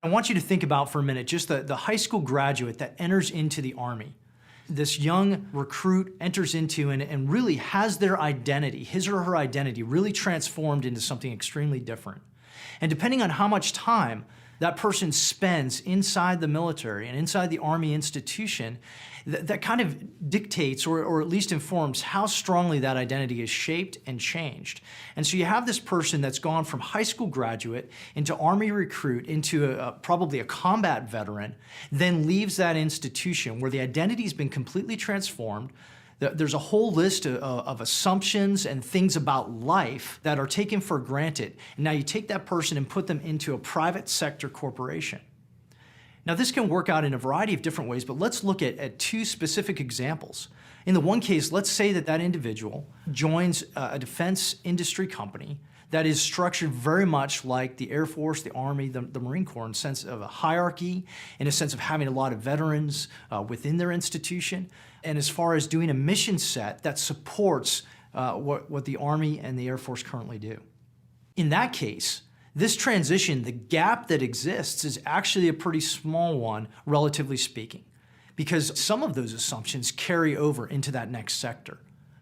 I want you to think about for a minute just the high school graduate that enters into the Army. This young recruit enters into and really has their identity, his or her identity, really transformed into something extremely different. And depending on how much time that person spends inside the military and inside the Army institution, that kind of dictates or at least informs how strongly that identity is shaped and changed. And so you have this person that's gone from high school graduate into Army recruit into probably a combat veteran, then leaves that institution where the identity has been completely transformed. There's a whole list of assumptions and things about life that are taken for granted. And now you take that person and put them into a private sector corporation. Now this can work out in a variety of different ways, but let's look at two specific examples. In the one case, let's say that individual joins a defense industry company that is structured very much like the Air Force, the Army, the Marine Corps, in a sense of a hierarchy, in a sense of having a lot of veterans within their institution, and as far as doing a mission set that supports what the Army and the Air Force currently do. In that case, this transition, the gap that exists, is actually a pretty small one, relatively speaking, because some of those assumptions carry over into that next sector.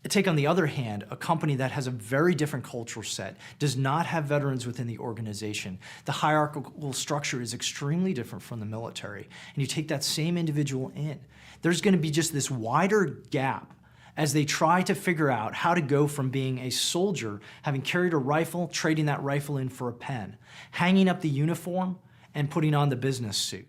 Take, on the other hand, a company that has a very different cultural set, does not have veterans within the organization. The hierarchical structure is extremely different from the military. And you take that same individual in. There's going to be just this wider gap as they try to figure out how to go from being a soldier, having carried a rifle, trading that rifle in for a pen, hanging up the uniform, and putting on the business suit.